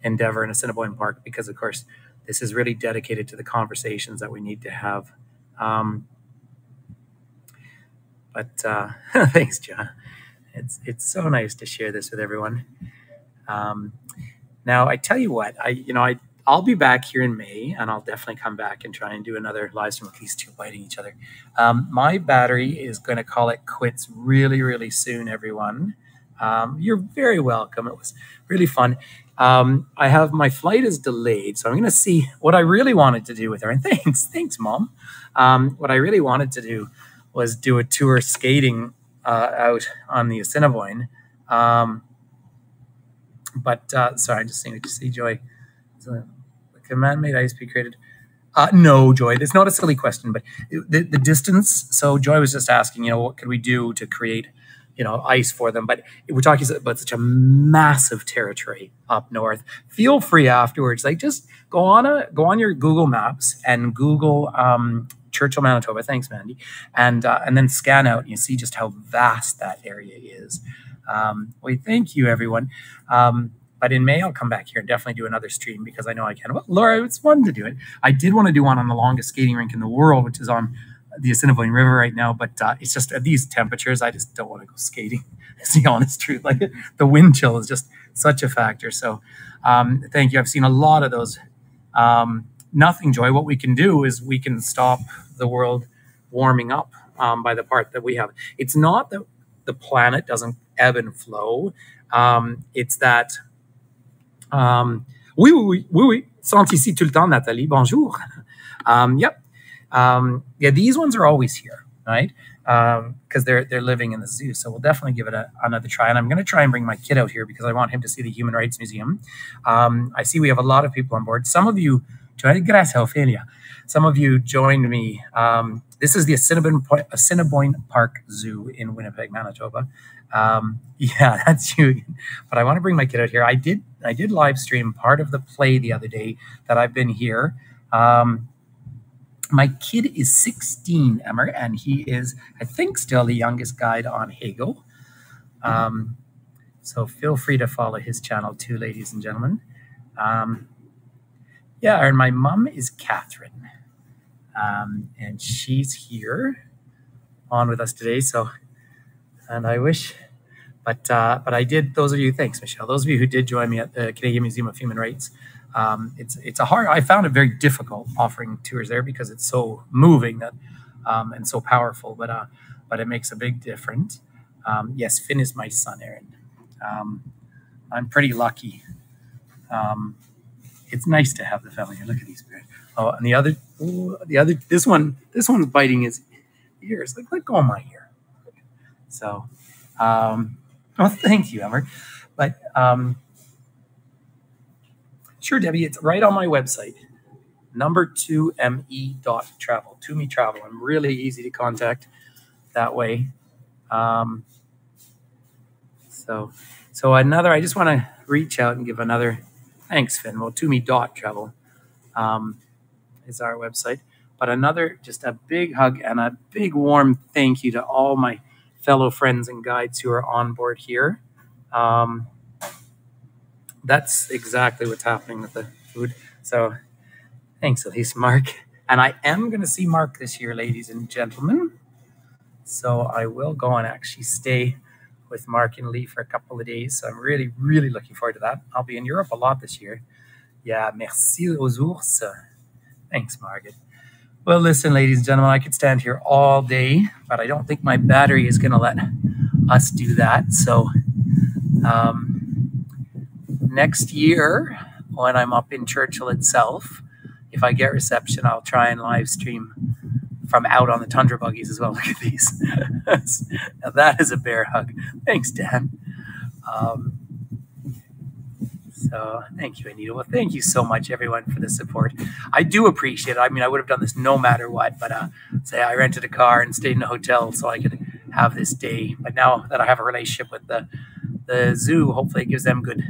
endeavor in Assiniboine Park because, of course, this is really dedicated to the conversations that we need to have. Thanks, John. It's so nice to share this with everyone. Now, I tell you what, I'll be back here in May, and I'll definitely come back and try and do another live stream with these two biting each other. My battery is going to call it quits really, really soon, everyone. You're very welcome. It was really fun. My flight is delayed, so I'm going to see what I really wanted to do with her. And thanks, Mom. What I really wanted to do was do a tour skating out on the Assiniboine. Sorry, I just need to see Joy. Can man-made ice be created? No, Joy. It's not a silly question, but the distance. So Joy was just asking, what could we do to create, ice for them? But we're talking about such a massive territory up north. Feel free afterwards, just go on your Google Maps and Google Churchill, Manitoba. Thanks, Mandy, and then scan out and you see just how vast that area is. Thank you, everyone. But in May, I'll come back here and definitely do another stream because I know I can. Well, Laura, it's fun to do it. I did want to do one on the longest skating rink in the world, which is on the Assiniboine River right now. But it's just at these temperatures, I just don't want to go skating. It's the honest truth. The wind chill is just such a factor. So thank you. I've seen a lot of those. Nothing, Joy. What we can do is we can stop the world warming up by the part that we have. It's not that the planet doesn't ebb and flow. It's that... Oui. Sont ici tout le temps, Nathalie. Bonjour. Yep. These ones are always here, right? Because they're living in the zoo. So we'll definitely give it another try. And I'm going to try and bring my kid out here because I want him to see the Human Rights Museum. I see we have a lot of people on board. Some of you, gracias, Ophelia. Some of you joined me. This is the Assiniboine Park Zoo in Winnipeg, Manitoba. Yeah, that's you. But I want to bring my kid out here. I did live stream part of the play the other day that I've been here. My kid is 16, Emmer, and he is, I think, still the youngest guide on Hegel. So feel free to follow his channel too, ladies and gentlemen. And my mom is Catherine, and she's here on with us today. So, and I wish, but I did. Those of you, thanks, Michelle. Those of you who did join me at the Canadian Museum of Human Rights. It's a hard. I found it very difficult offering tours there because it's so moving that and so powerful. But it makes a big difference. Yes, Finn is my son, Aaron. I'm pretty lucky. It's nice to have the family here. Look at these birds. Oh, and the other, this one's biting his ears. Let go of my ear. So, thank you, Emmer. But sure, Debbie, it's right on my website. number2me.travel. To me travel. I'm really easy to contact that way. So another. I just want to reach out and give another. Thanks, Finn. Well, to me.travel is our website. But another, just a big hug and a big warm thank you to all my fellow friends and guides who are on board here. That's exactly what's happening with the food. So thanks, Elise, Mark. And I am going to see Mark this year, ladies and gentlemen. So I will go and actually stay with Mark and Lee for a couple of days. So I'm really, really looking forward to that. I'll be in Europe a lot this year. Yeah, merci aux ours. Thanks, Margaret. Well, listen, ladies and gentlemen, I could stand here all day, but I don't think my battery is going to let us do that. So next year, when I'm up in Churchill itself, if I get reception, I'll try and live stream from out on the tundra buggies as well. Look at these. Now that is a bear hug. Thanks, Dan. So thank you, Anita. Well, thank you so much, everyone, for the support. I do appreciate it. I mean, I would have done this no matter what, but say I rented a car and stayed in a hotel so I could have this day. But now that I have a relationship with the zoo, hopefully it gives them good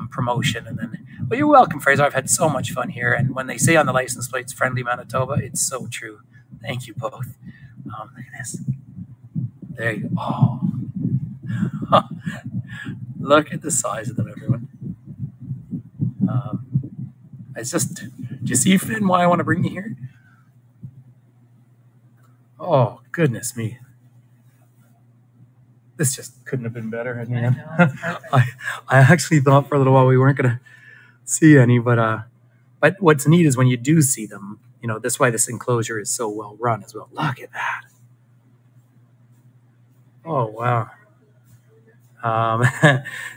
promotion. And then, well, you're welcome, Fraser. I've had so much fun here. And when they say on the license plates, friendly Manitoba, it's so true. Thank you both. Look at this. There you go. Oh. Look at the size of them, everyone. It's just, do you see, Finn, why I want to bring you here? Oh, goodness me. This just couldn't have been better. I actually thought for a little while we weren't going to see any, but what's neat is when you do see them, you know, that's why this enclosure is so well run as well. Look at that. Oh, wow.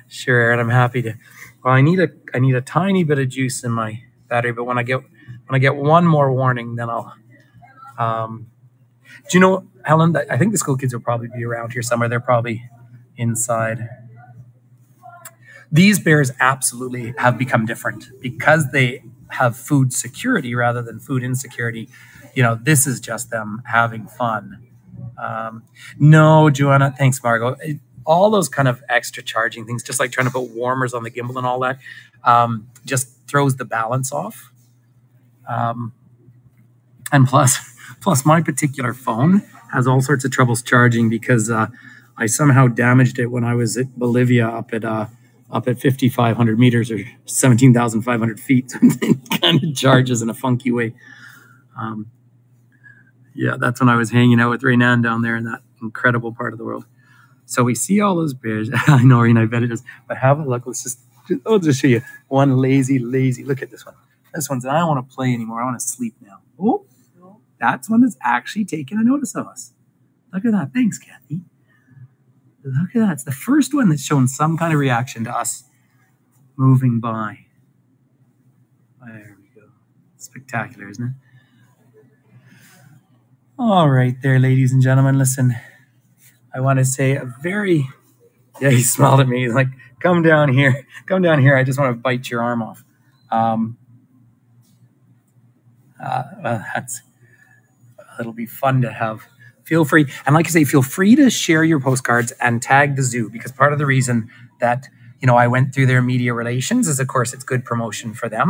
Sure, Aaron, I'm happy to. Well, I need a tiny bit of juice in my battery, but when I get one more warning, then I'll. Do you know, Helen? I think the school kids will probably be around here somewhere. They're probably inside. These bears absolutely have become different because they have food security rather than food insecurity. You know, this is just them having fun. No, Joanna, thanks, Margot. All those kind of extra charging things, just like trying to put warmers on the gimbal and all that, just throws the balance off. And plus my particular phone has all sorts of troubles charging because I somehow damaged it when I was at Bolivia up at 5,500 meters or 17,500 feet. It kind of charges in a funky way. Yeah, that's when I was hanging out with Raynan down there in that incredible part of the world. So we see all those bears. I know, Rena, I bet it is. But have a look. I'll just show you one lazy. Look at this one. This one's, I don't want to play anymore. I want to sleep now. Oh, that's one that's actually taken a notice of us. Look at that. Thanks, Kathy. Look at that. It's the first one that's shown some kind of reaction to us moving by. There we go. Spectacular, isn't it? All right there, ladies and gentlemen. Listen, I want to say yeah, he smiled at me. He's like, come down here. Come down here. I just want to bite your arm off. Well, it'll be fun to have. Feel free. And like I say, feel free to share your postcards and tag the zoo, because part of the reason that, you know, I went through their media relations is, of course, it's good promotion for them.